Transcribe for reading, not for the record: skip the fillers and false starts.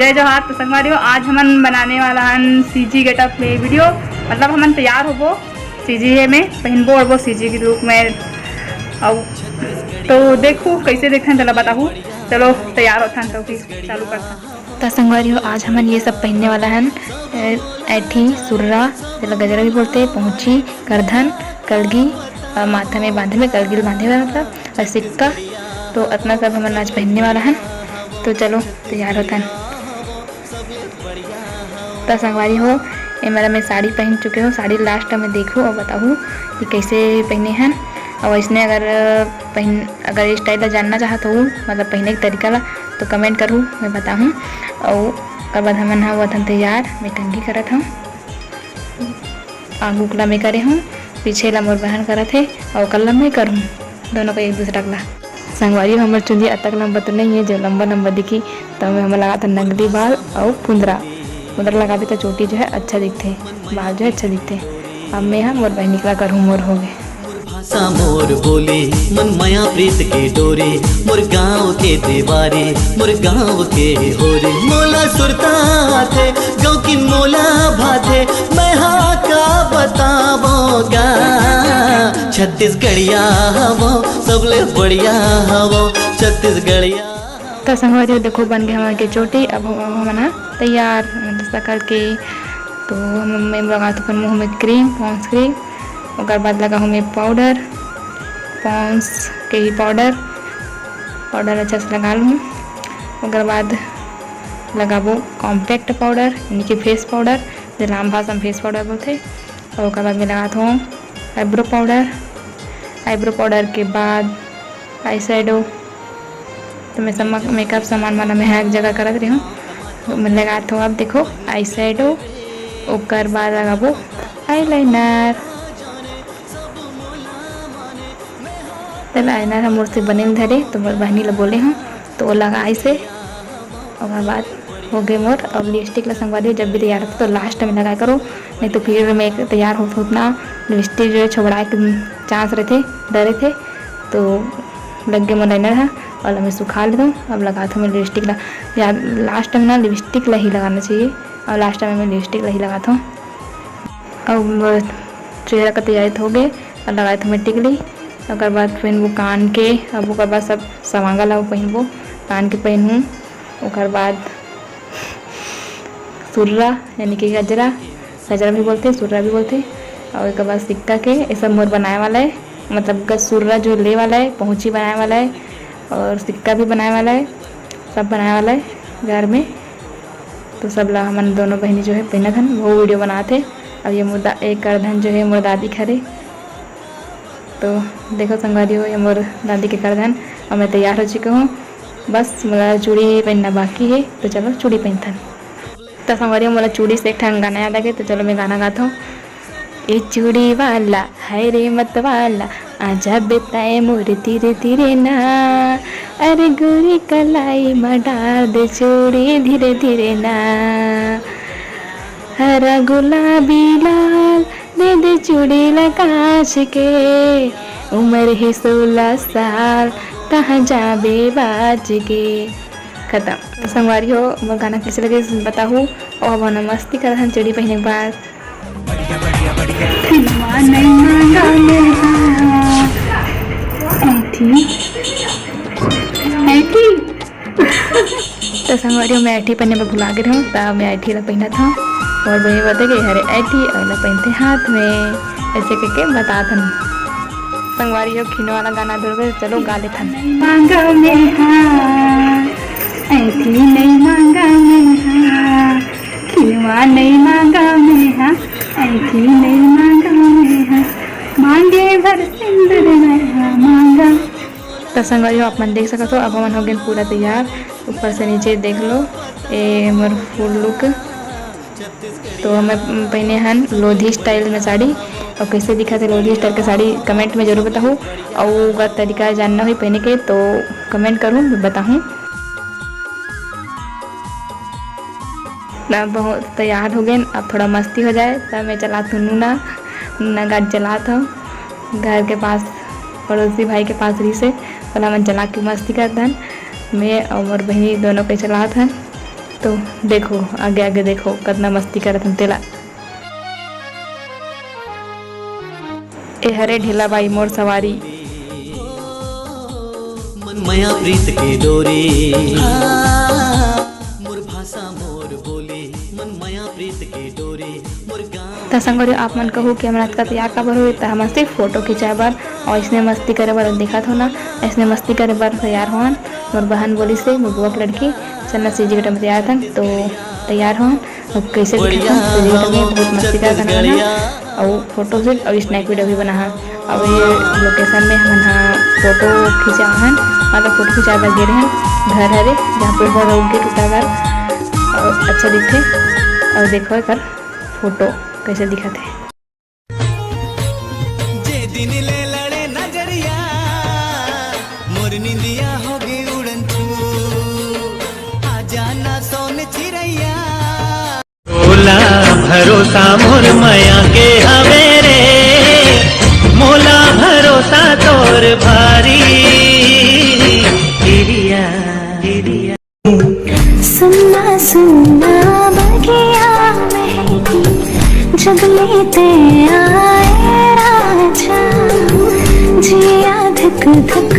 जय जोहार। तो संगवारियों आज हमन बनाने वाला हन सीजी गेटअप में वीडियो, मतलब हमन तैयार होबो सीजी है में पहनबो और वो सीजी के लुक में और तो देखो कैसे देखन चला बताहूँ। चलो तैयार होता तो फिर चालू करता। तो संगवारियों आज हमन ये सब पहनने वाला हन ऐठी सुर्रा जिला गजरा भी बोलते हैं, पहुँची करधन कलगी माथा में बांधे में कलगिल बांधे हुआ मतलब और सिक्का। तो इतना सब हमन आज पहनने वाला है। तो चलो तैयार होता है। तो संगवारी हो ये मेरा मैं साड़ी पहन चुके हो, साड़ी लास्ट में देखो और बताऊँ कि कैसे पहने हैं। और इसने अगर स्टाइल जानना चाहते हो मतलब पहनने के तरीका ला तो कमेंट करूँ मैं बताऊँ। और उसके बाद हमन हाँ वतन तैयार मैं कंघी करत हूँ, आगू कला में करे हूँ, पीछे ला मोर बहन करत है और कल मैं करूँ दोनों का एक दूसरा ला। संगवारी हमारे चुंदी अतक लंबा तो नहीं है जो लंबा लंबा दिखी, तो हमें लगा था नगली बाल और पुंदरा लगाते तो चोटी जो है अच्छा दिखते, बाल जो है अच्छा दिखते। अब मैं हाँ मोर बहनी का करूँ मोर हो गए। भाषा मोर बोले मन माया प्रीत के डोरे, मोर गाँव के देवारे मोर गाँव के होरे। मोला सुरता थे गाँव की मोला भाथे, मैं हाँ का बतावोगा। छत्तीसगढ़िया हवो सबले बढ़िया हवो छत्तीसगढ़िया। तो संगवारी देखो बन गए हमारे चोटी। अब हम तैयार करके तो मैं लगा तो मुँह में क्रीम पॉन्स क्रीम, और बाद लगा हूँ मैं पाउडर पॉन्स के ही पाउडर अच्छा से लगा लूँ। और बाद लगाबो कॉम्पैक्ट पाउडर यानी कि फेस पाउडर जो राम भाषा में फेस पाउडर बोलते। और बाद में लगाता हूँ आईब्रो पाउडर के बाद आई शैडो। तो मैं सब मेकअप सामान वाला मैं एक जगह करत रही हूँ, तो मैं लगाता हूँ। अब देखो आई शैडो, और बाद लगाबो आई लाइनर। तब आईनर हम से बने धरे तो मोर बहनी ला बोले हूँ तो वो लगा ऐसे। और बाद हो गए मोर। अब लिपस्टिक ला संगवारी जब भी तैयार होता तो लास्ट में लगाया करो, नहीं तो फिर मैं तैयार होता उतना लिपस्टिक जो है छोड़ाए के चांस रहते डरे थे। तो लग गए मोर लाइनर है और मैं सुखा लेता हूँ। अब लगाता हूँ मैं लिपस्टिक ला, यार लास्ट में ना लिपस्टिक ला ही लगाना चाहिए और लास्ट में मैं लिपस्टिक ला ही लगाता हूँ। और चेहरा का तैयारी हो गए और लगाया था मैं टिकली। और बाद पहनबो कान के, अब ओकर बाद सब सवांगा ला पहनबो कान के पहनूँ। और बाद सुर्रा यानी कि गजरा भी बोलते हैं सुर्रा भी बोलते हैं। और उसके बाद सिक्का के ये सब मोर बनाए वाला है, मतलब सुर्रा जो ले वाला है, पहुँची बनाए वाला है और सिक्का भी बनाए वाला है, सब बनाए वाला है घर में। तो सब ला हमन दोनों बहनी जो है पहनत हन वो वीडियो बनाते। अब ये मुर्दा एक करधन जो है मोर दादी खरे। तो देखो संगवारी हो ये मोर दादी के करधन और मैं तैयार हो चुका हूँ, बस मोला चूड़ी पहनना बाकी है। तो चलो चूड़ी पहनता। तो संगवारी मोला चूड़ी से एक ठन गाना याद आ गया, तो चलो मैं गाना गाता हूँ। ए चूड़ी वाला है रे मत वाला आजा बेताए मोर धीरे धीरे ना, अरे गोरी कलाई में डाल दे चूड़ी धीरे धीरे ना, हरा गुलाबी लाल दे दे चूड़ी लगाच के, उम्र है 16 साल कहाँ जाबे बाज के। खत्म। तो संगवारी हो वो गाना कैसे लगे बताऊँ। और वो मस्ती कर हन चूड़ी पहने के बाद। तो संगवारी मैं ऐठी पहनने में भुला गई हूँ, तब मैं ऐठी ला पहना था और वही बता कि हरे ऐठी और ला पहनते हाथ में ऐसे करके बता था। संगवारी हो खीनो वाला गाना दो चलो गा ले था। मांगा में हाँ ऐठी नहीं मांगा में हाँ, खिलवा नहीं मांगा में हाँ, ऐठी नहीं मांगा में हाँ, मांगे भर सिंदूर में मांगा। तो संगवारी हो आप मन देख सकते हो। अब मन हो गए पूरा तैयार, ऊपर से नीचे देख लो ये मोर फुल लुक। तो हमें पहने हन लोधी स्टाइल में साड़ी, और कैसे दिखा थे लोधी स्टाइल की साड़ी कमेंट में जरूर बताऊँ। और अगर तरीका जानना हो पहने के तो कमेंट करूँ बताऊँ। बहुत तैयार हो गए, अब थोड़ा मस्ती हो जाए तब मैं चलाती हूँ नूना गाड़ी चलाता हूँ घर के पास पड़ोसी भाई के पास रही से पहला मन चला के मस्ती करता हन मैं और मोर बहनी दोनों के चलात हन। तो देखो आगे आगे देखो कितना मस्ती करत हन तेला। ए हरे ढेला बाई मोर सवारी, मन माया प्रीत के डोरे, मोर भाषा मोर बोले, मन माया प्रीत के डोरे, मोर गाँव। तो संगवारी आप मन कहूँ कि हमारा का तैयार काबर हुए, तो हम सिर्फ फोटो खिंचाए बर और इसने मस्ती करे बर दिखत हो ना, इसने मस्ती करे बर तैयार होन। मोर बहन बोली से मोर बुआ की लड़की चलना सीजी गेटअप में तैयार थन, तो तैयार होन और कैसे दिखत हन सीजी गेटअप में बहुत मस्ती करत हन और फोटो से और स्नैप वीडियो भी बना हन। और ये लोकेशन में हम फोटो खिंचा हन, मतलब फोटो खिंचा बर गे रहे हैं घर हरे जहाँ पे बहुत उगे टूटा घर और अच्छा दिखे। और देखो एक फोटो कैसे दिखत है। जे दिन ले लड़े नजरिया मोर निंदिया हो गई उड़न छू, आ जाना सोन चिरैया। मोला भरोसा मोर माया के हवे रे, मोला भरोसा तोर भारी हिरिया हिरिया। सुनना सुनना बगिया महकी जब लेते आए राजा, जिया धक धक